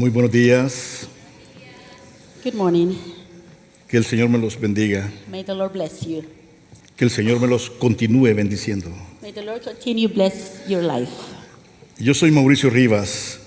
Muy buenos días. Good morning. Que el Señor me los bendiga. May the Lord bless you. Que el Señor me los continúe bendiciendo. May the Lord continue bless your life. Yo soy Mauricio Rivas,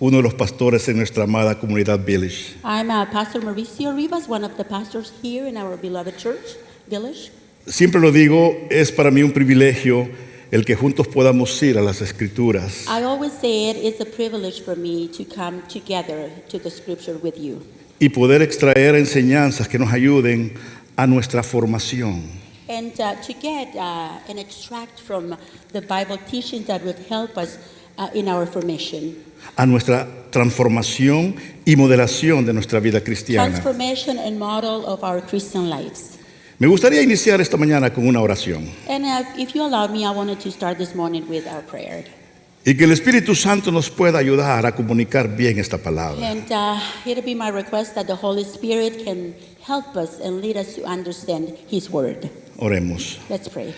uno de los pastores en nuestra amada comunidad Village. I'm Pastor Mauricio Rivas, one of the pastors here in our beloved church, Village. Siempre lo digo, es para mí un privilegio el que juntos podamos ir a las Escrituras I always say it's a privilege for me to come together to the scripture with you y poder extraer enseñanzas que nos ayuden a nuestra formación, and to get and extract from the Bible teachings that would help us in our formation. a nuestra transformación y modelación de nuestra vida cristiana. Transformation and model of our Christian lives. Me gustaría iniciar esta mañana con una oración And if you allow me, I wanted to start this morning with our prayer. y que el Espíritu Santo nos pueda ayudar a comunicar bien esta palabra. And it'll be my request that the Holy Spirit can help us and lead us to understand His Word. Oremos. Let's pray.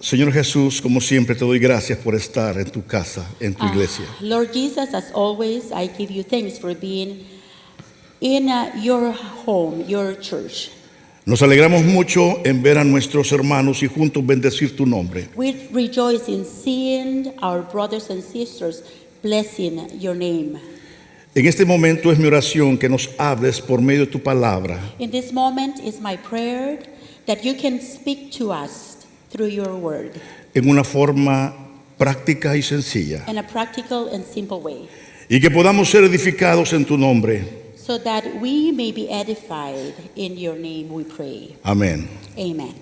Señor Jesús, como siempre te doy gracias por estar en tu casa, en tu iglesia. Lord Jesus, as always, I give you thanks for being in your home, your church. Nos alegramos mucho en ver a nuestros hermanos y juntos bendecir tu nombre. We rejoice in seeing our brothers and sisters blessing your name. En este momento es mi oración que nos hables por medio de tu palabra In this moment is my prayer that you can speak to us through your word en una forma práctica y sencilla in a practical and simple way, y que podamos ser edificados en tu nombre. so that we may be edified in your name, we pray. Amén. Amen.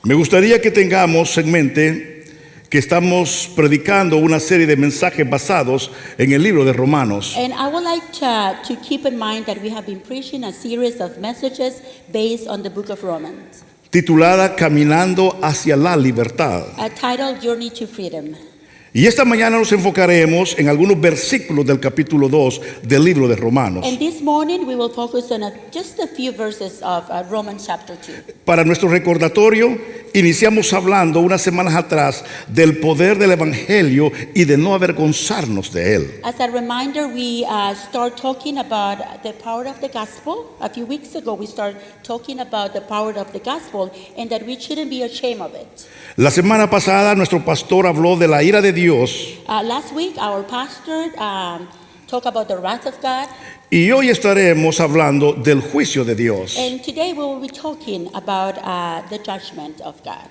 Me gustaría que tengamos en mente que estamos predicando una serie de mensajes basados en el libro de Romanos. And I would like to keep in mind that we have been preaching a series of messages based on the book of Romans, Titulada Caminando hacia la libertad. titled Journey to Freedom. Y esta mañana nos enfocaremos en algunos versículos del capítulo 2 del libro de Romanos. And this morning we will focus on just a few verses of Romans chapter 2. Para nuestro recordatorio, iniciamos hablando unas semanas atrás del poder del Evangelio y de no avergonzarnos de él. As a reminder, we start talking about the power of the gospel. A few weeks ago, we started talking about the power of the gospel and that we shouldn't be ashamed of it. La semana pasada nuestro pastor habló de la ira de Dios Last week, our pastor talked about the wrath of God. y hoy estaremos hablando del juicio de Dios. And today we will be talking about the judgment of God.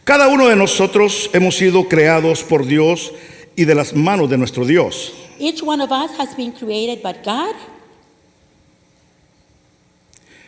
Cada uno de nosotros hemos sido creados por Dios y de las manos de nuestro Dios. Each one of us has been created by God.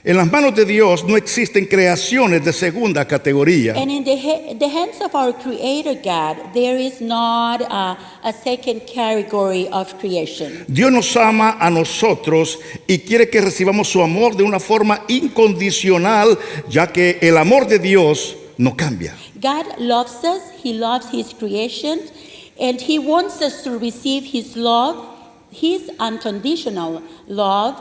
En las manos de Dios no existen creaciones de segunda categoría. And in the hands of our Creator God, there is not a second category of creation. Dios nos ama a nosotros y quiere que recibamos su amor de una forma incondicional, ya que el amor de Dios no cambia. God loves us, He loves His creation, and He wants us to receive His love, His unconditional love,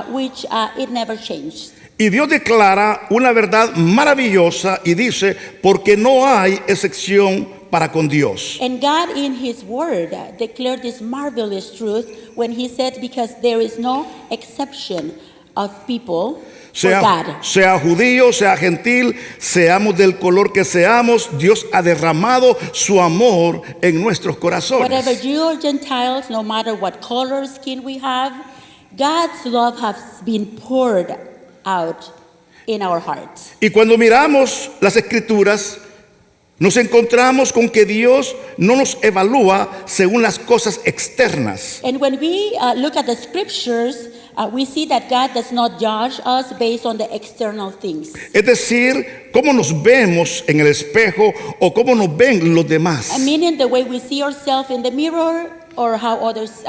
which it never changed. Y Dios declara una verdad maravillosa y dice, porque no hay excepción para con Dios. And God in His Word declared this marvelous truth when He said, because there is no exception of people for God. Sea judío, sea gentil, seamos del color que seamos, Dios ha derramado su amor en nuestros Whatever corazones. Jew or Gentiles, no matter what color skin we have, God's love has been poured out in our hearts. Y cuando miramos las Escrituras, nos encontramos con que Dios no nos evalúa según las cosas externas. And when we look at the scriptures, we see that God does not judge us based on the external things. Es decir, cómo nos vemos en el espejo o cómo nos ven los demás. Meaning the way we see ourselves in the mirror or how others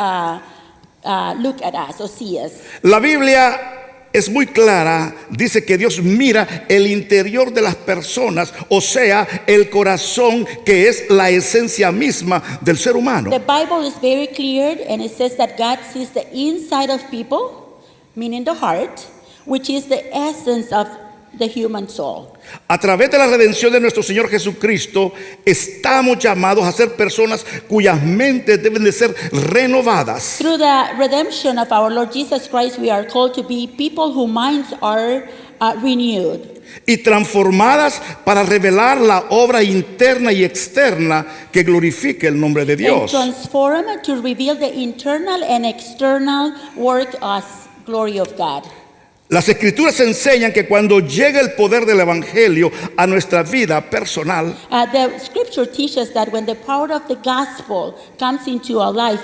look at us or see us. La Biblia es muy clara, dice que Dios mira el interior de las personas, o sea, el corazón, que es la esencia misma del ser humano. The Bible is very clear and it says that God sees the inside of people, meaning the heart, which is the essence of the human soul. A través de la redención de nuestro Señor Jesucristo, estamos llamados a ser personas cuyas mentes deben de ser renovadas. Through the redemption of our Lord Jesus Christ, we are called to be people whose minds are renewed. Y transformadas para revelar la obra interna y externa que glorifique el nombre de And Dios. transformed to reveal the internal and external work as glory of God. Las escrituras enseñan que cuando llega el poder del evangelio a nuestra vida personal, The scripture teaches that when the power of the gospel comes into our life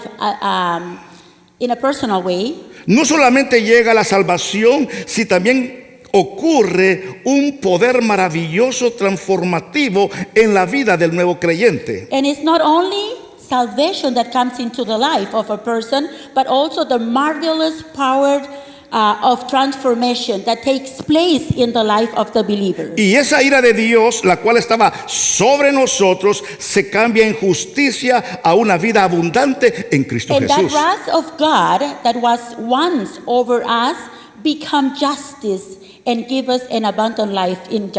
in a personal way, no solamente llega la salvación, sino también ocurre un poder maravilloso transformativo en la vida del nuevo creyente. and it's not only salvation that comes into the life of a person, but also the marvelous power of transformation that takes place in the life of the believer. Y esa ira de Dios, la cual estaba sobre nosotros, se cambia en justicia a una vida abundante en Cristo And that Jesús. wrath of God that was once over us become justice and give us an abundant life in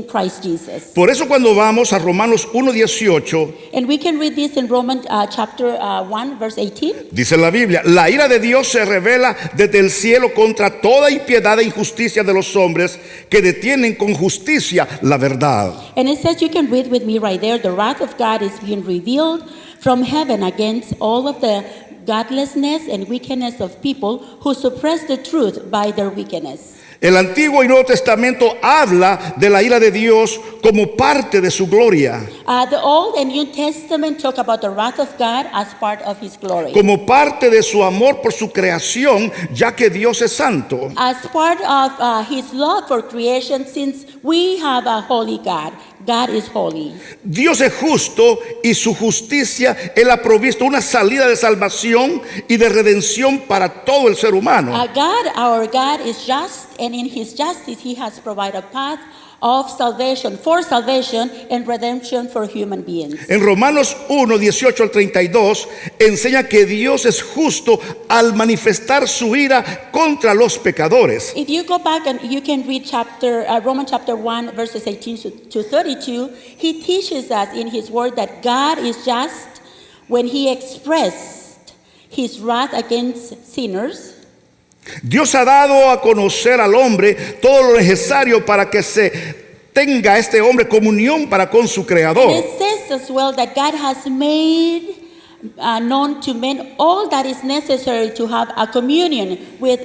Christ Jesus. Por eso cuando vamos a Romanos 1:18, And we can read this in Romans chapter 1, verse 18. dice la Biblia, la ira de Dios se revela desde el cielo contra toda impiedad e injusticia de los hombres que detienen con justicia la verdad. And it says, you can read with me right there, the wrath of God is being revealed from heaven against all of the godlessness and wickedness of people who suppress the truth by their wickedness. El Antiguo y Nuevo Testamento habla de la ira de Dios como parte de su gloria, The Old and New Testament talk about the wrath of God as part of His glory. como parte de su amor por su creación, ya que Dios es santo. As part of His love for creation, since we have a holy God. God is holy. Dios es justo y su justicia, Él ha provisto una salida de salvación y de redención para todo el ser humano. Our God is just, and in His justice, He has provided a path of salvation and redemption for human beings. En Romanos 1:18 al 32 enseña que Dios es justo al manifestar su ira contra los pecadores. If you go back and you can read Romans chapter 1, verses 18 to 32, He teaches us in His word that God is just when He expressed His wrath against sinners. Dios ha dado a conocer al hombre todo lo necesario para que se tenga este hombre comunión para con su And creador. it says as well that God has made known to men all that is necessary to have a communion with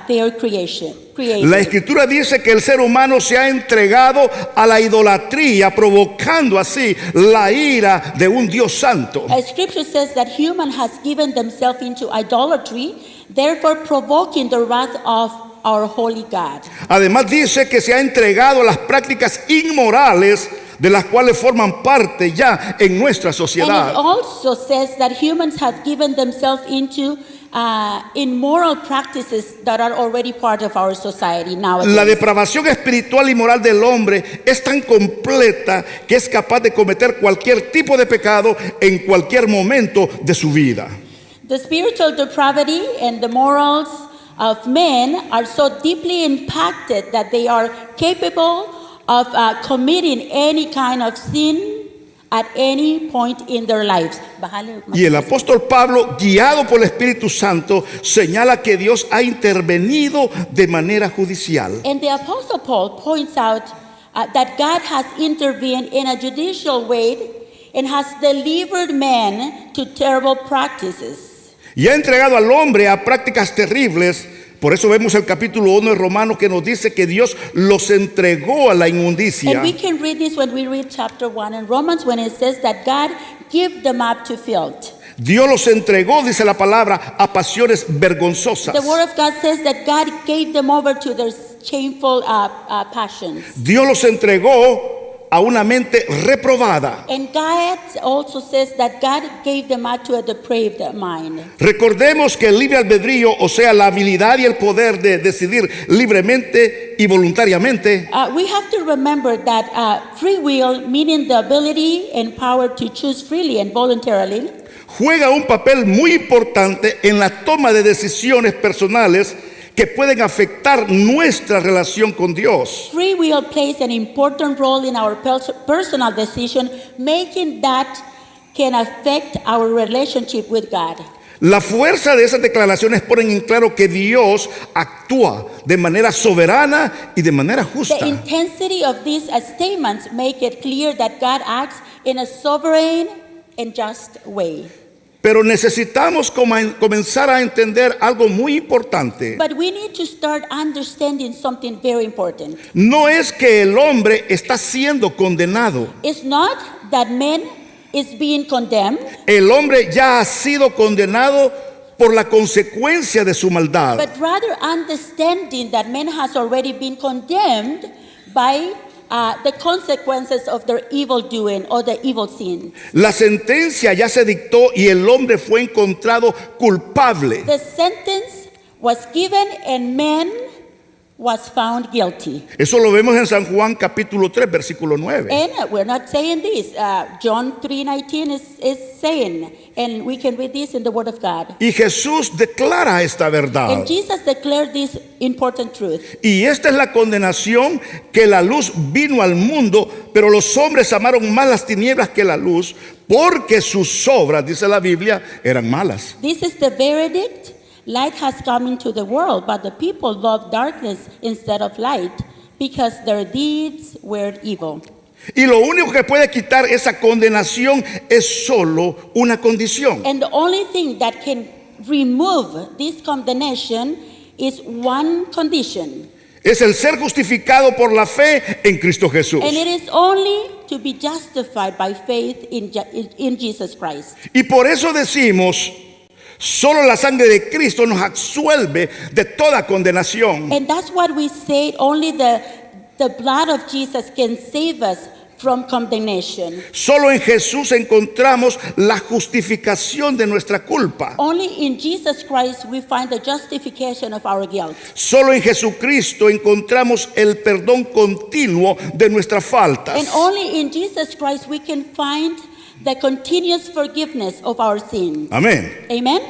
their creation. La escritura dice que el ser humano se ha entregado a la idolatría, provocando así la ira de un Dios santo. Scripture says that human has given themselves into idolatry, therefore provoking the wrath of our holy God. Además dice que se ha entregado a las prácticas inmorales de las cuales forman parte ya en nuestra And it sociedad. also says that humans have given themselves into immoral practices that are already part of our society nowadays. La depravación espiritual y moral del hombre es tan completa que es capaz de cometer cualquier tipo de pecado en cualquier momento de su vida. The spiritual depravity and the morals of men are so deeply impacted that they are capable of committing any kind of sin at any point in their lives. Y el apóstol Pablo, guiado por el Espíritu Santo, señala que Dios ha intervenido de manera judicial. And the Apostle Paul points out that God has intervened in a judicial way and has delivered men to terrible practices. Y ha entregado al hombre a prácticas terribles. Por eso vemos el capítulo 1 de Romanos que nos dice que Dios los entregó a la inmundicia. And we can read this when we read chapter 1 in Romans when it says that God gave them up to filth. Dios los entregó, dice la palabra, a pasiones vergonzosas. The word of God says that God gave them over to their shameful passions. Dios los entregó a una mente reprobada. And God also says that God gave them up to a depraved mind. Recordemos que el libre albedrío, o sea, la habilidad y el poder de decidir libremente y voluntariamente, We have to remember that free will, meaning the ability and power to choose freely and voluntarily, juega un papel muy importante en la toma de decisiones personales que pueden afectar nuestra relación con Dios. Free will plays an important role in our personal decision, making that can affect our relationship with God. La fuerza de esas declaraciones ponen en claro que Dios actúa de manera soberana y de manera The justa. intensity of these statements make it clear that God acts in a sovereign and just way. Pero necesitamos comenzar a entender algo muy importante. But we need to start understanding something very important. No es que el hombre está siendo condenado. It's not that man is being condemned, El hombre ya ha sido condenado por la consecuencia de su maldad. but rather understanding that man has already been condemned by the consequences of their evil doing or the evil sin. La sentencia ya se dictó y el hombre fue encontrado culpable. The sentence was given and man was found guilty. Eso lo vemos en San Juan capítulo 3, versículo 9. And we're not saying this. John 3:19 is saying, and we can read this in the Word of God. Y Jesús declara esta verdad. And Jesus declared this important truth. Y esta es la condenación, que la luz vino al mundo, pero los hombres amaron más las tinieblas que la luz, porque sus obras, dice la Biblia, eran malas. This is the verdict. Light has come into the world, but the people loved darkness instead of light because their deeds were evil. Y lo único que puede quitar esa condenación es solo una condición. And the only thing that can remove this condemnation is one condition. Es el ser justificado por la fe en Cristo Jesús. And it is only to be justified by faith in Jesus Christ. Y por eso decimos, solo la sangre de Cristo nos absuelve de toda condenación. And that's what we say, only the blood of Jesus can save us from condemnation. Solo en Jesús encontramos la justificación de nuestra culpa. Only in Jesus Christ we find the justification of our guilt. Solo en Jesucristo encontramos el perdón continuo de nuestras faltas. And only in Jesus Christ we can find the continuous forgiveness of our sins. Amén. Amen?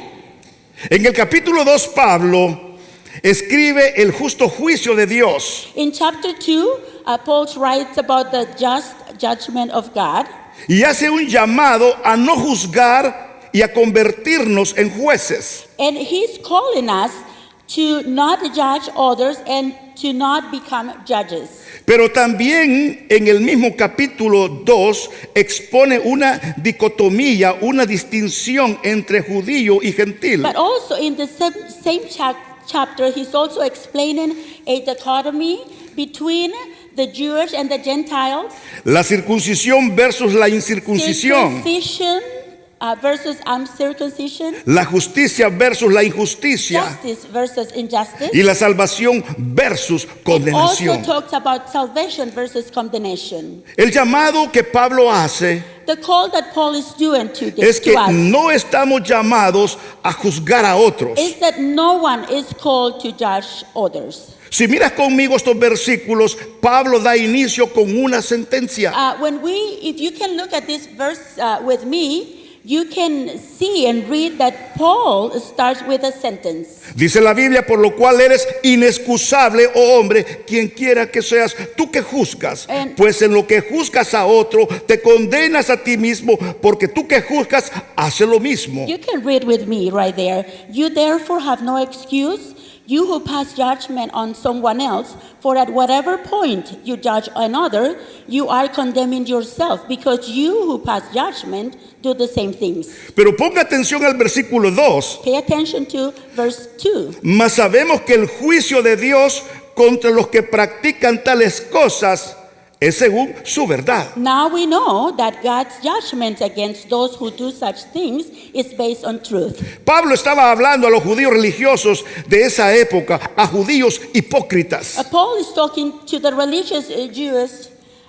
En el capítulo 2, Pablo escribe el justo juicio de Dios. In chapter 2, Paul writes about the just judgment of God. Y hace un llamado a no juzgar y a convertirnos en jueces. And he's calling us to not judge others and to not become judges. Pero también en el mismo capítulo 2 expone una dicotomía, una distinción entre judío y gentil. But also in the same chapter, he's also explaining a dichotomy between the Jewish and the Gentiles. La circuncisión versus la incircuncisión. Circumcision versus uncircumcision. La justicia versus la injusticia. Justice versus injustice. Y la salvación versus It also condenación. talks about salvation versus condemnation. El llamado que Pablo hace The call that Paul is doing es que to us no estamos llamados a juzgar a otros. is that no one is called to judge others. Si miras conmigo estos versículos, Pablo da inicio con una sentencia. If you can look at this verse with me, you can see and read that Paul starts with a sentence. Dice la Biblia, por lo cual eres inexcusable, oh hombre, quien quiera que seas, tú que juzgas. Pues en lo que juzgas a otro, te condenas a ti mismo, porque tú que juzgas, hace lo mismo. You can read with me right there. You therefore have no excuse, you who pass judgment on someone else, for at whatever point you judge another, you are condemning yourself, because you who pass judgment do the same things. Pero ponga atención al versículo 2. Pay attention to verse 2. Mas sabemos que el juicio de Dios contra los que practican tales cosas es según su verdad. Now we know that God's judgment against those who do such things is based on truth. Pablo estaba hablando a los judíos religiosos de esa época, a judíos hipócritas. Paul is talking to the religious Jews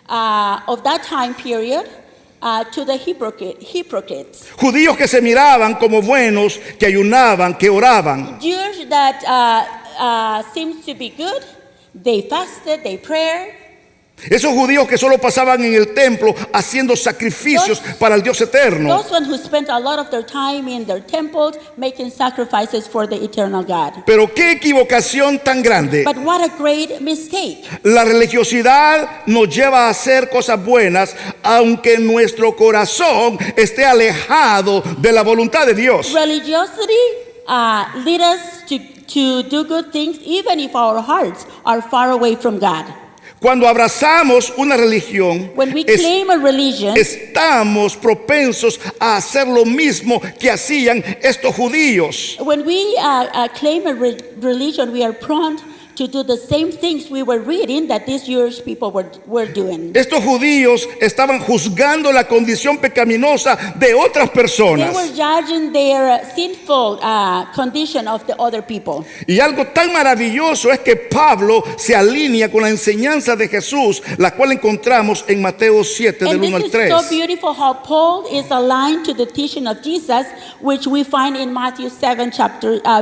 of that time period, to the hypocrites. Judíos que se miraban como buenos, que ayunaban, que oraban. Jews that seems to be good, they fasted, they prayed. Esos judíos que solo pasaban en el templo haciendo sacrificios para el Dios eterno. Those ones who spent a lot of their time in their temples making sacrifices for the eternal God. Pero qué equivocación tan grande. But what a great mistake. La religiosidad nos lleva a hacer cosas buenas, aunque nuestro corazón esté alejado de la voluntad de Dios. Religiosity leads us to do good things even if our hearts are far away from God. Cuando abrazamos una religión, When we claim a religion, estamos propensos a hacer lo mismo que hacían estos judíos. when we claim a religion, we are prone to do the same things we were reading that these Jewish people were doing. Estos judíos estaban juzgando la condición pecaminosa de otras They personas. were judging their sinful condition of the other people. Y algo tan maravilloso es que Pablo se alinea con la enseñanza de Jesús, la cual encontramos en Mateo 7, del And 1 al this is 3. so beautiful how Paul is aligned to the teaching of Jesus, which we find in Matthew 7,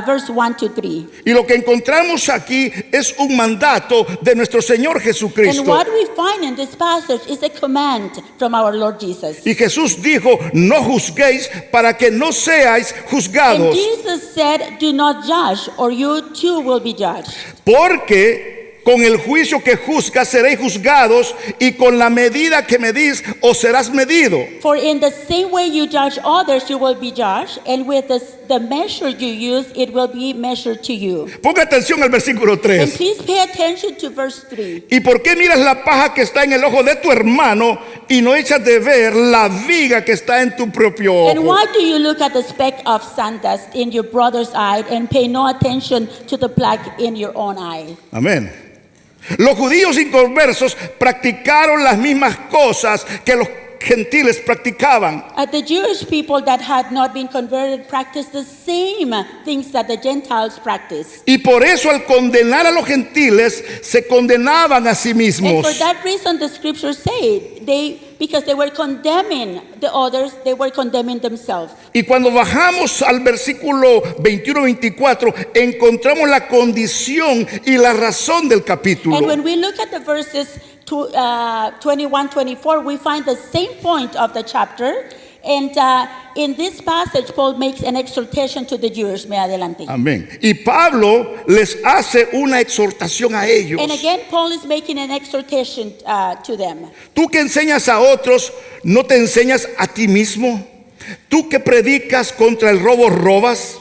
verse 1 to 3. Y lo que encontramos aquí es un mandato de nuestro Señor And Jesucristo. what we find in this passage is a command from our Lord Jesus. Y Jesús dijo, no juzguéis para que no seáis And juzgados. Jesus said, do not judge, or you too will be judged. Porque con el juicio que juzgas seréis juzgados, y con la medida que medís os serás medido. For in the same way you judge others, you will be judged, and with the measure you use, it will be measured to you. Ponga atención al versículo And 3. please pay attention to verse 3. ¿Y por qué miras la paja que está en el ojo de tu hermano y no echas de ver la viga que está en tu propio And ojo? why do you look at the speck of sandust in your brother's eye and pay no attention to the plank in your own eye? Amén. Los judíos inconversos practicaron las mismas cosas que los gentiles practicaban. The Jewish people that had not been converted practiced the same things that the Gentiles practiced. Y por eso al condenar a los gentiles se condenaban a sí And mismos. for that reason, the scriptures say because they were condemning the others, they were condemning themselves. Y cuando bajamos al versículo 21-24, encontramos la condición y la razón del capítulo. And when we look at the verses 21-24, we find the same point of the chapter. And in this passage, Paul makes an exhortation to the Jews. Me adelante. Amén. Y Pablo les hace una exhortación a ellos. And again, Paul is making an exhortation to them. Tú que enseñas a otros, ¿no te enseñas a ti mismo? Tú que predicas contra el robo, ¿robas?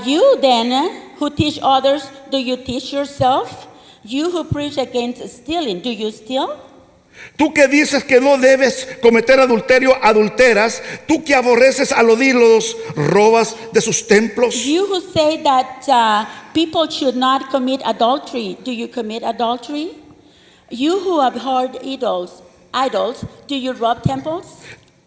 You then, who teach others, do you teach yourself? You who preach against stealing, do you steal? Tú que dices que no debes cometer adulterio, adulteras. Tú que aborreces a los ídolos, ¿robas de sus templos? You who say that people should not commit adultery, do you commit adultery? You who abhor idols, do you rob temples?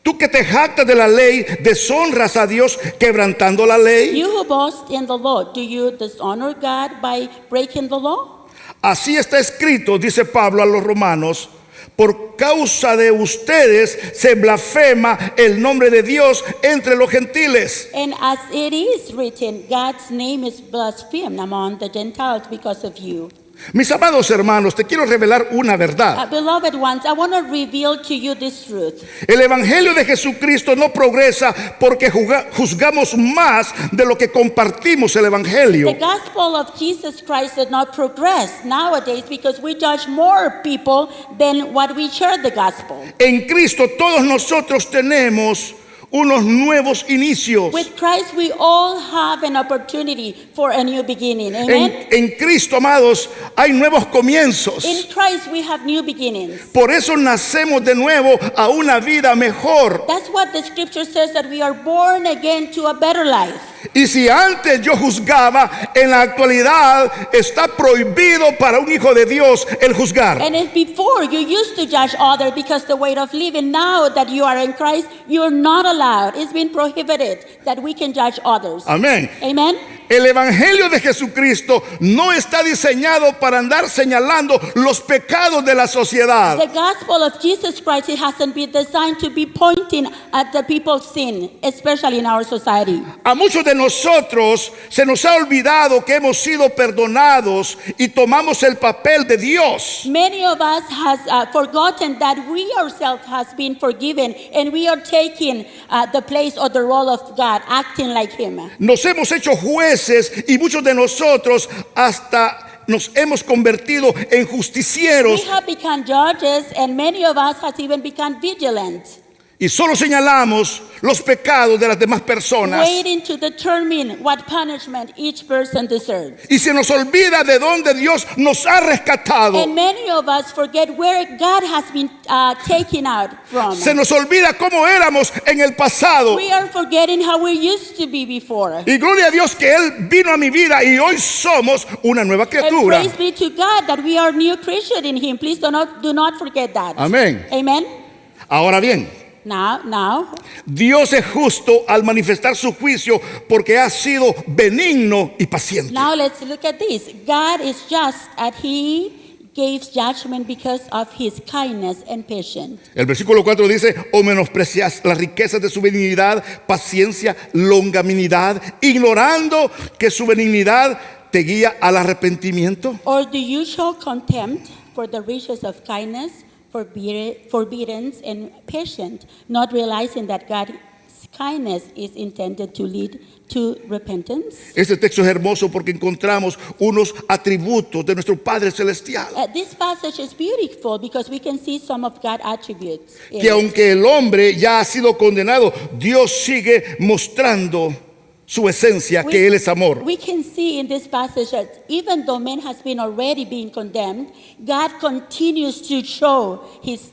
Tú que te jactas de la ley, deshonras a Dios quebrantando la ley. You who boast in the law, do you dishonor God by breaking the law? Así está escrito, dice Pablo a los romanos, por causa de ustedes se blasfema el nombre de Dios entre los gentiles. And as it is written, God's name is blasphemed among the Gentiles because of you. Mis amados hermanos, te quiero revelar una verdad. Beloved ones, I want to reveal to you this truth. El Evangelio de Jesucristo no progresa porque juzgamos más de lo que compartimos el Evangelio. The gospel of Jesus Christ did not progress nowadays because we judge more people than what we share the gospel. En Cristo todos nosotros tenemos unos nuevos inicios. With Christ, we all have an opportunity for a new beginning. Amen. En Cristo, amados, hay nuevos comienzos. In Christ, we have new beginnings. Por eso nacemos de nuevo a una vida mejor. That's what the scripture says, that we are born again to a better life. Y si antes yo juzgaba, en la actualidad está prohibido para un hijo de Dios el juzgar. And if before you used to judge others because the way of living, now that you are in Christ, you're not allowed. It's been prohibited that we can judge others. Amén. Amen. El evangelio de Jesucristo no está diseñado para andar señalando los pecados de la sociedad. The gospel of Jesus Christ, it hasn't been designed to be pointing at the people's sin, especially in our society. A muchos de nosotros se nos ha olvidado que hemos sido perdonados y tomamos el papel de Dios. Many of us has forgotten that we ourselves has been forgiven, and we are taking the place or the role of God, acting like Him. Nos hemos hecho jueces y muchos de nosotros hasta nos hemos convertido en justicieros We have become judges, and many of us has even become vigilant, y solo señalamos los pecados de las demás personas. waiting to determine what punishment each person deserves. Y se nos olvida de dónde Dios nos ha rescatado. And many of us forget where God has been taken out from. Se nos olvida cómo éramos en el pasado. We are forgetting how we used to be before. Y gloria a Dios que Él vino a mi vida y hoy somos una nueva And criatura. praise be to God that we are new creatures in Him. Please do not forget that. Amén. Amen. Ahora bien, Now, Dios es justo al manifestar su juicio porque ha sido benigno y paciente. now let's look at this. God is just and He gives judgment because of His kindness and patience. El versículo 4 dice: o menosprecias las riquezas de su benignidad, paciencia, longanimidad, ignorando que su benignidad te guía al arrepentimiento. Or do you show contempt for the riches of kindness, forbearance, and patience, not realizing that God's kindness is intended to lead to repentance? Este texto es hermoso porque encontramos unos atributos de nuestro Padre Celestial. This passage is beautiful because we can see some of God's attributes. in Que it. aunque el hombre ya ha sido condenado, Dios sigue mostrando su esencia, que Él es amor. We can see in this passage that even though man has been already being condemned, God continues to show His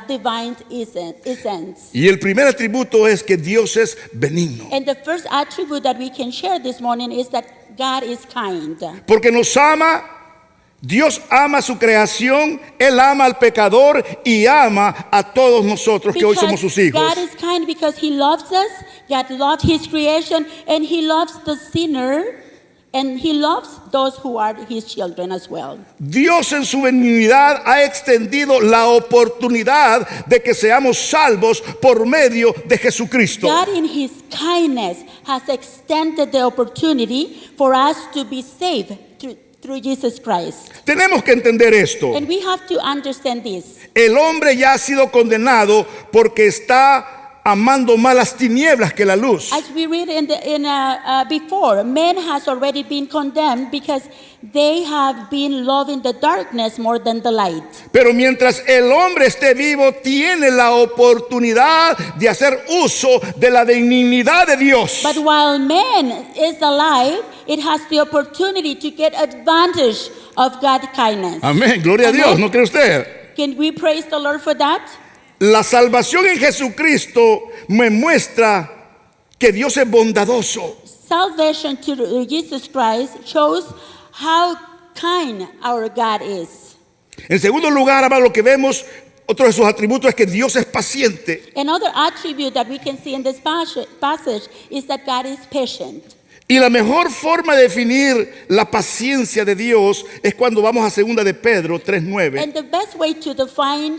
divine essence. Y el primer atributo es que Dios es benigno. And the first attribute that we can share this morning is that God is kind. Porque nos ama, Dios ama su creación, Él ama al pecador y ama a todos nosotros que hoy somos sus hijos. God is kind because He loves us, God loves His creation, and He loves the sinner, and He loves those who are His children as well. Dios en su benignidad ha extendido la oportunidad de que seamos salvos por medio de Jesucristo. God in His kindness has extended the opportunity for us to be saved through Jesus Christ. Tenemos que entender esto. And we have to understand this. El hombre ya ha sido condenado porque está amando más las tinieblas que la luz. As we read before, man has already been condemned because they have been loving the darkness more than the light. Pero mientras el hombre esté vivo, tiene la oportunidad de hacer uso de la benignidad de Dios. But while man is alive, it has the opportunity to get advantage of God's kindness. Amén, gloria a Amen. Dios, ¿no cree usted? Can we praise the Lord for that? La salvación en Jesucristo me muestra que Dios es bondadoso. Salvation to Jesus Christ shows how kind our God is. En segundo lugar, amado, lo que vemos, otro de sus atributos es que Dios es paciente. Another attribute that we can see in this passage is that God is patient. Y la mejor forma de definir la paciencia de Dios es cuando vamos a segunda de Pedro 3:9. And the best way to define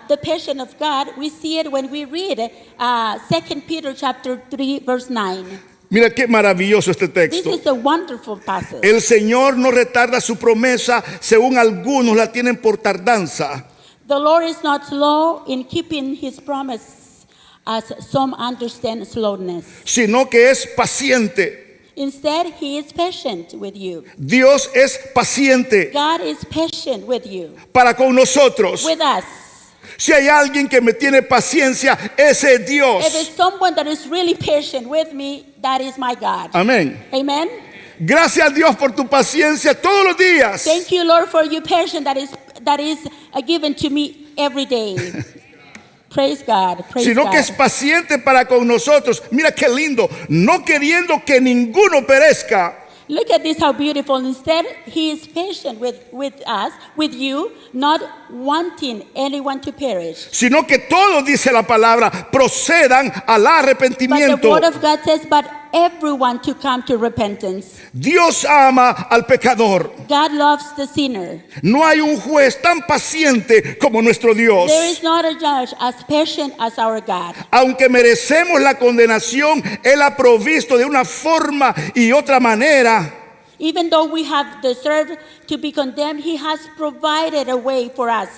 the patience of God, we see it when we read 2 Peter chapter 3, verse 9. Mira qué maravilloso este This texto. is a wonderful passage. El Señor no retarda su promesa, según algunos la tienen por tardanza, The Lord is not slow in keeping His promise, as some understand slowness. sino que es paciente. Instead, He is patient with you. Dios es paciente God is patient with you, para con nosotros. with us. Si hay alguien que me tiene paciencia, ese es Dios. If it's someone that is really patient with me, that is my God. Amén. Amen. Gracias a Dios por tu paciencia todos los días. Thank you, Lord, for your patience that is given to me every day. Praise God. Praise Sino God. que es paciente para con nosotros. Mira qué lindo. No queriendo que ninguno perezca, Look at this, how beautiful. Instead, He is patient with us, with you, not wanting anyone to perish. sino que todos, dice la palabra, procedan al But the arrepentimiento. Word of God says, but everyone to come to repentance. Dios ama al pecador. God loves the sinner. No hay un juez tan paciente como nuestro Dios. There is not a judge as patient as our God. Aunque merecemos la condenación, Él ha provisto de una forma y otra manera Even though we have deserved to be condemned, He has provided a way for us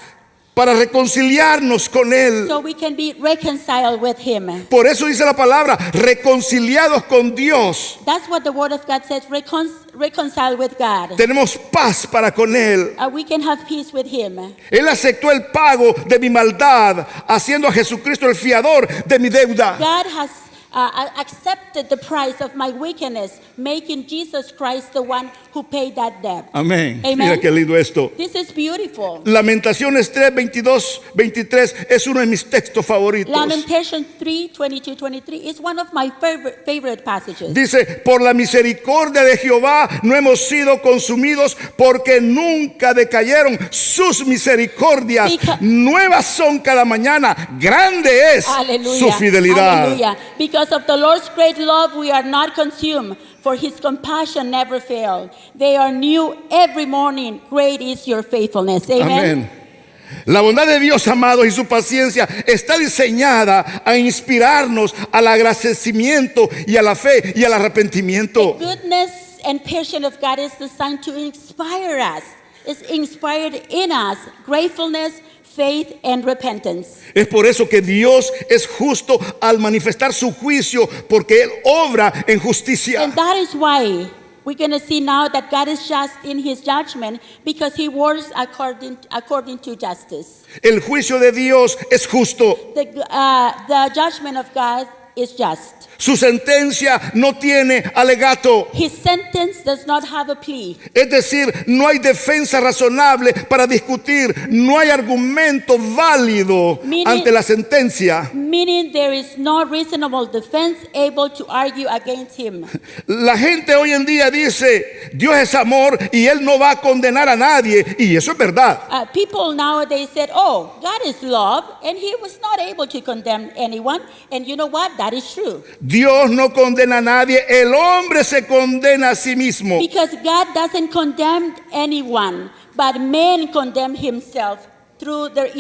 para reconciliarnos con Él. so we can be reconciled with Him. Por eso dice la palabra, reconciliados con Dios. That's what the Word of God says, reconcile with God. Tenemos paz para con Él. We can have peace with Him. Él aceptó el pago de mi maldad, haciendo a Jesucristo el fiador de mi deuda. God has accepted the price of my wickedness, making Jesus Christ the one who paid that debt. Amén. Amen. Mira qué lindo esto. This is beautiful. Lamentaciones 3, 22, 23 es uno de mis textos favoritos. Lamentation 3, 22, 23 is one of my favorite passages. Dice, por la misericordia de Jehová no hemos sido consumidos porque nunca decayeron sus misericordias. Nuevas son cada mañana. Grande es su fidelidad. Hallelujah. Because of the Lord's great love, we are not consumed, for His compassion never failed. They are new every morning. Great is your faithfulness. Amen. Amén. La bondad de Dios, amados, y su paciencia está diseñada a inspirarnos al agradecimiento y a la fe y al arrepentimiento. The goodness and patience of God is designed to inspire us. It's inspired in us gratefulness, faith, and repentance. Es por eso que Dios es justo al manifestar su juicio, porque Él obra en justicia. And that is why we're going to see now that God is just in His judgment, because He works according to justice. El juicio de Dios es justo. The judgment of God is just. Su sentencia no tiene alegato. His sentence does not have a plea. Es decir, no hay defensa razonable para discutir, no hay argumento válido ante la sentencia. Meaning there is no reasonable defense able to argue against him. La gente hoy en día dice, Dios es amor y Él no va a condenar a nadie, y eso es verdad. People nowadays said, oh, God is love, and He was not able to condemn anyone. And you know what? That is true. Dios no condena a nadie, el hombre se condena a sí mismo. Because God doesn't condemn anyone, but man condemn himself through their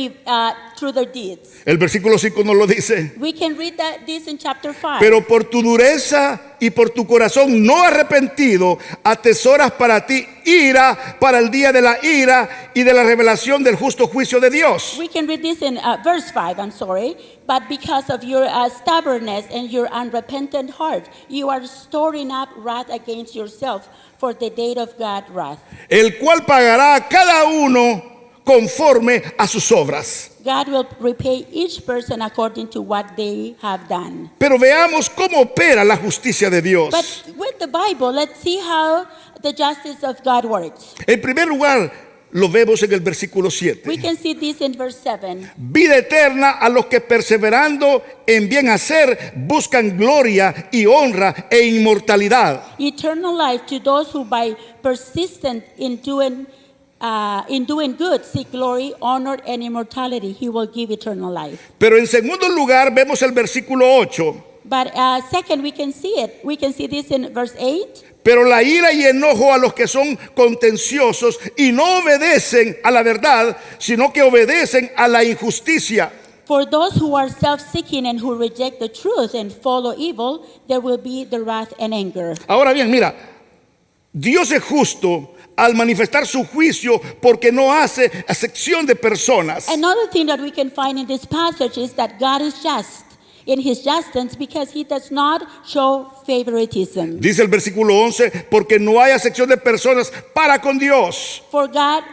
deeds. El versículo 5 nos lo dice. We can read this in chapter 5. Pero por tu dureza y por tu corazón no arrepentido, atesoras para ti ira para el día de la ira y de la revelación del justo juicio de Dios. We can read this in verse 5, I'm sorry. But because of your stubbornness and your unrepentant heart, you are storing up wrath against yourself for the day of God's wrath. El cual pagará a cada uno conforme a sus obras. God will repay each person according to what they have done. Pero veamos cómo opera la justicia de Dios. But with the Bible, let's see how the justice of God works. En primer lugar, lo vemos en el versículo 7. We can see this in verse 7. Vida eterna a los que perseverando en bien hacer buscan gloria y honra e inmortalidad. Eternal life to those who by persistent in doing good seek glory, honor, and immortality. He will give eternal life. Pero en segundo lugar vemos el versículo 8. But second, we can see it. We can see this in verse 8. Pero la ira y enojo a los que son contenciosos y no obedecen a la verdad, sino que obedecen a la injusticia. For those who are self-seeking and who reject the truth and follow evil, there will be the wrath and anger. Ahora bien, mira, Dios es justo al manifestar su juicio porque no hace acepción de personas. Another thing that we can find in this passage is that God is just in His justice because He does not show favoritism. Dice el versículo 11, porque no hay acepción de personas para con Dios. For God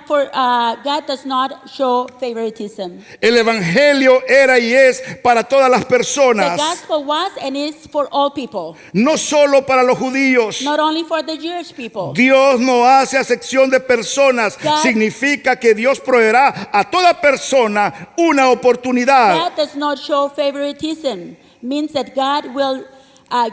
does not show favoritism. El evangelio era y es para todas las personas. The gospel was and is for all people, No solo para los judíos. not only for the Jewish people. Dios no hace acepción de personas. God- Significa que Dios proveerá a toda persona una oportunidad. God does not show favoritism. Means that God will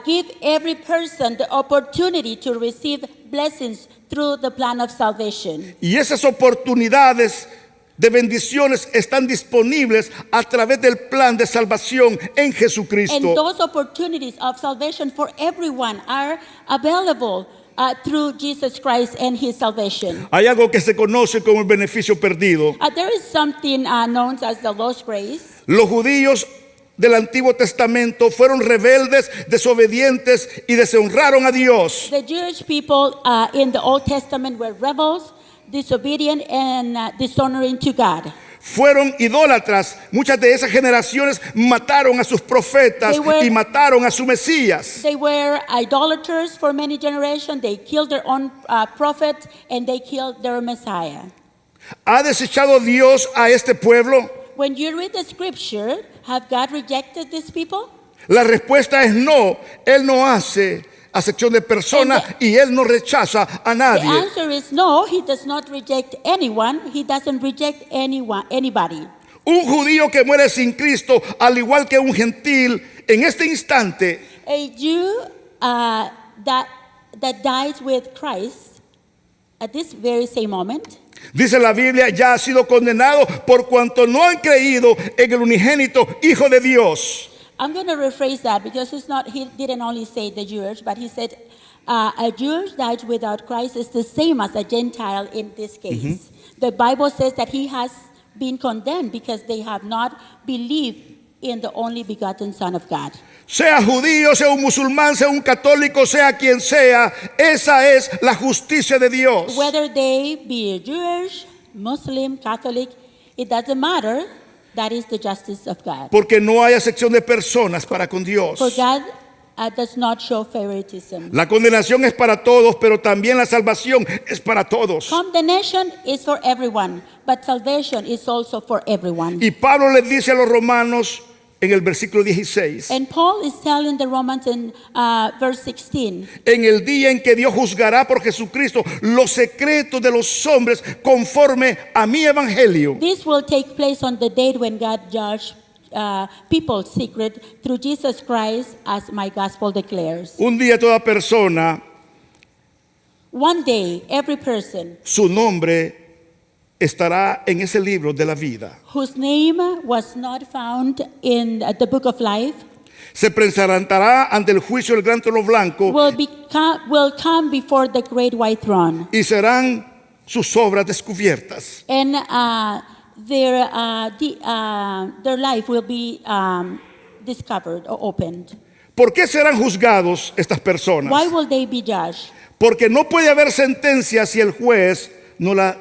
give every person the opportunity to receive blessings through the plan of salvation. Y esas oportunidades de bendiciones están disponibles a través del plan de salvación en And Jesucristo. those opportunities of salvation for everyone are available through Jesus Christ and his salvation. Hay algo que se conoce como el beneficio perdido. There is something known as the lost grace. Los judíos del Antiguo Testamento fueron rebeldes, desobedientes y deshonraron a Dios. The Jewish people in the Old Testament were rebels, disobedient, and dishonoring to God. Fueron idólatras. Muchas de esas generaciones mataron a sus profetas They were- y mataron a su Mesías. They were idolaters for many generations. They killed their own prophet and they killed their Messiah. ¿Ha desechado Dios a este pueblo? When you read the scripture, have God rejected these people? La respuesta es no. Él no hace acepción de personas y Él no rechaza a The nadie. answer is no. He does not reject anyone. He doesn't reject anybody. Un judío que muere sin Cristo, al igual que un gentil, en este instante A Jew that dies with Christ at this very same moment, dice la Biblia, ya ha sido condenado por cuanto no han creído en el unigénito Hijo de Dios. I'm going to rephrase that because he didn't only say the Jewish, but he said a Jew died without Christ is the same as a Gentile in this case. The Bible says that he has been condemned because they have not believed in the only begotten Son of God. Sea judío, sea un musulmán, sea un católico, sea quien sea, esa es la justicia de Dios. Whether they be Jewish, Muslim, Catholic, it doesn't matter. That is the justice of God. Porque no hay acepción de personas para con Dios. For God does not show favoritism. La condenación es para todos, pero también la salvación es para todos. Condemnation is for everyone, but salvation is also for everyone. Y Pablo les dice a los romanos en el versículo 16, And Paul is telling the Romans in verse 16, en el día en que Dios juzgará por Jesucristo los secretos de los hombres conforme a mi evangelio. this will take place on the day when God judged people's secret through Jesus Christ, as my gospel declares. Un día toda persona, One day, every person su nombre estará en ese libro de la vida. whose name was not found in the book of life Se presentará ante el juicio del gran trono blanco will come before the great white throne. y serán sus obras descubiertas. And their life will be discovered or opened. ¿Por qué serán juzgados estas personas? Why will they be judged? Porque no puede haber sentencia si el juez no la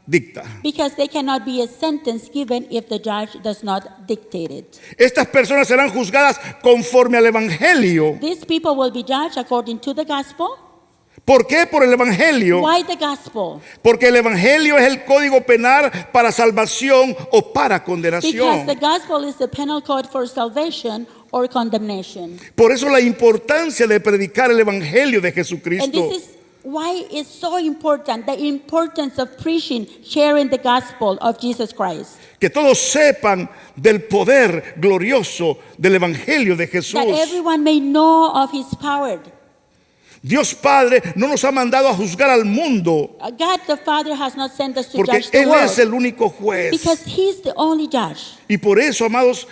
dicta. Because they cannot be a sentence given if the judge does not dictate it. Estas personas serán juzgadas conforme al evangelio. These people will be judged according to the gospel. ¿Por qué? Por el evangelio. Why the gospel? Porque el evangelio es el código penal para salvación o para Because condenación. the gospel is the penal code for salvation or condemnation. Por eso la importancia de predicar el evangelio de And Jesucristo. this is why it's so important, the importance of preaching, sharing the gospel of Jesus Christ. Que todos sepan del poder glorioso del evangelio de Jesús. That everyone may know of his power. Dios Padre no nos ha mandado a juzgar al mundo, God the Father has not sent us to porque judge the Él es world. el único juez. Because he's the only judge. Y por eso, amados,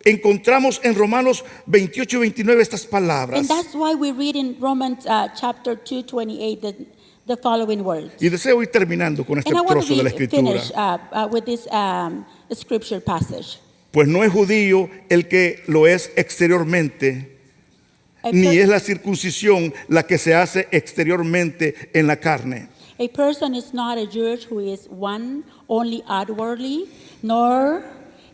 encontramos en Romanos 28 y 29 estas palabras. And that's why we read in Romans chapter 2:28 the following words. Y deseo ir terminando con este And I want trozo de la to Escritura. finish with this scripture passage. Pues no es judío el que lo es exteriormente, A, ni per- es la circuncisión la que se hace exteriormente en la carne. a person is not a Jewish who is one only outwardly, nor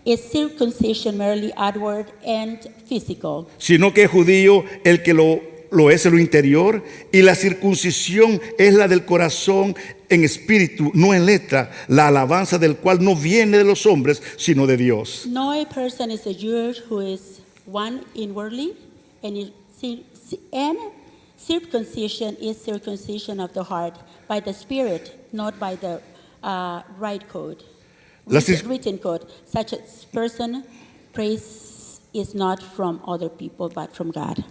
is circumcision merely outward and physical. Sino que es judío el que lo es en lo interior, y la circuncisión es la del corazón en espíritu, no en letra, la alabanza del cual no viene de los hombres, sino de Dios. No a person is a Jewish who is one inwardly, and circumcision is circumcision of the heart by the Spirit, not by the right code, La cir- written code. Such a person praise is not from other people, but from God.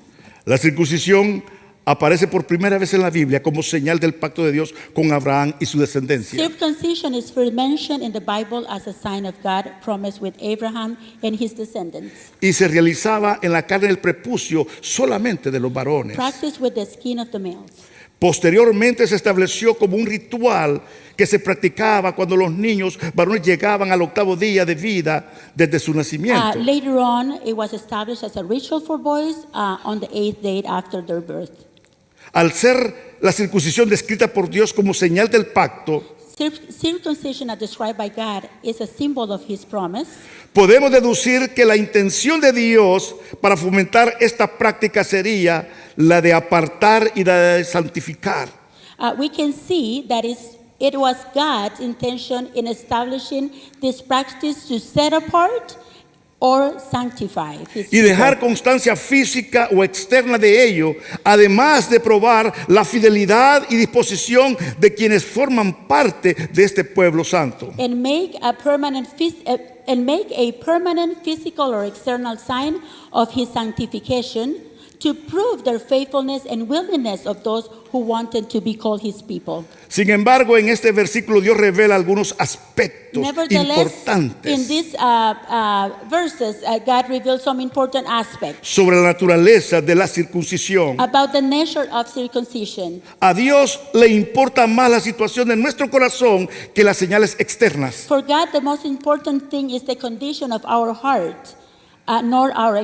La circuncisión aparece por primera vez en la Biblia como señal del pacto de Dios con Abraham y su descendencia. Circumcision is first mentioned in the Bible as a sign of God's promise with Abraham and his descendants. Y se realizaba en la carne del prepucio solamente de los varones. Practiced with the skin of the males. Posteriormente se estableció como un ritual que se practicaba cuando los niños varones llegaban al 8º día de vida desde su nacimiento. Later on, it was established as a ritual for boys on the 8th day after their birth. Al ser la circuncisión descrita por Dios como señal del pacto, Circumcision, as described by God, is a symbol of His promise. podemos deducir que la intención de Dios para fomentar esta práctica sería la de apartar y la de santificar. We can see that it was God's intention in establishing this practice to set apart or sanctify His Y dejar people, constancia física o externa de ello, además de probar la fidelidad y disposición de quienes forman parte de este pueblo santo. and make a permanent physical or external sign of His sanctification to prove their faithfulness and willingness of those who wanted to be called His people. Sin embargo, en este versículo Dios revela algunos aspectos Nevertheless, importantes in these verses, God reveals some important aspects sobre la naturaleza de la circuncisión. about the nature of circumcision. A Dios le importa más la situación de nuestro corazón que las señales externas. For God, the most important thing is the condition of our heart, nor our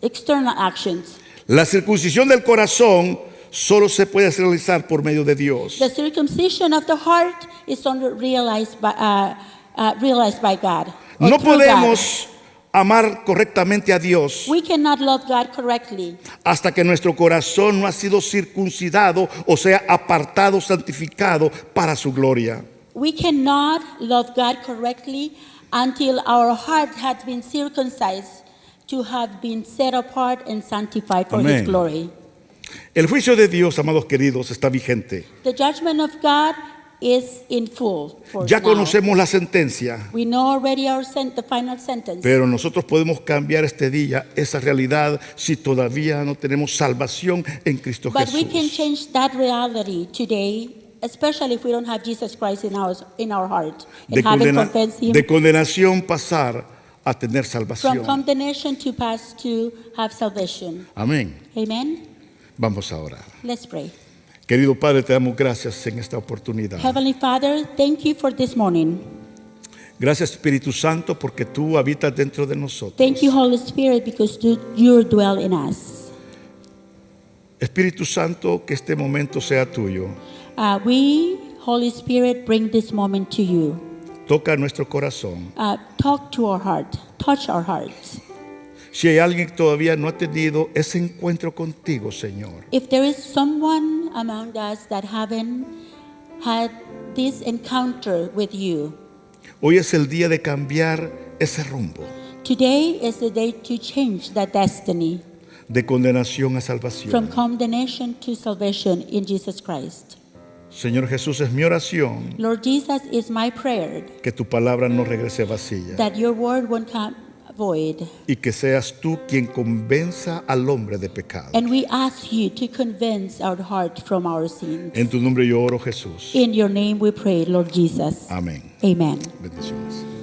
external actions. La circuncisión del corazón solo se puede realizar por medio de Dios. The circumcision of the heart is only realized by God. or No through God. podemos amar correctamente a Dios We cannot love God correctly hasta que nuestro corazón no ha sido circuncidado, o sea, apartado, santificado para su gloria. We cannot love God correctly until our heart has been circumcised to have been set apart and sanctified for Amén. His glory. El juicio de Dios, amados queridos, está vigente. The judgment of God is in full force Ya now. conocemos la sentencia, We know already the final sentence. pero nosotros podemos cambiar este día, esa realidad, si todavía no tenemos salvación en Cristo But we can Jesús. change that reality today, especially if we don't have Jesus Christ in our heart and De, haven't confessed Him. de condenación pasar a tener From salvación. condemnation to pass to have salvation. Amén. Amen. Vamos a orar. Let's pray. Querido Padre, te damos gracias en esta oportunidad. Heavenly Father, thank you for this morning. Gracias, Espíritu Santo, porque tú habitas dentro de nosotros. Thank you, Holy Spirit, because you dwell in us. Espíritu Santo, que este momento sea tuyo. We, Holy Spirit, bring this moment to you. Toca nuestro corazón. Talk to our heart. Touch our hearts. Si hay alguien que todavía no ha tenido ese encuentro contigo, Señor, If there is someone among us that haven't had this encounter with you, hoy es el día de cambiar ese rumbo today is the day to change that destiny de condenación a from salvación. condemnation to salvation in Jesus Christ. Señor Jesús, es mi oración Lord Jesus, is my prayer que tu palabra no regrese vacía that your word won't come void. y que seas tú quien convenza al hombre de pecado. And we ask you to convince our heart from our sins. En tu nombre yo oro, Jesús. In your name we pray, Lord Jesus. Amén. Amen. Bendiciones.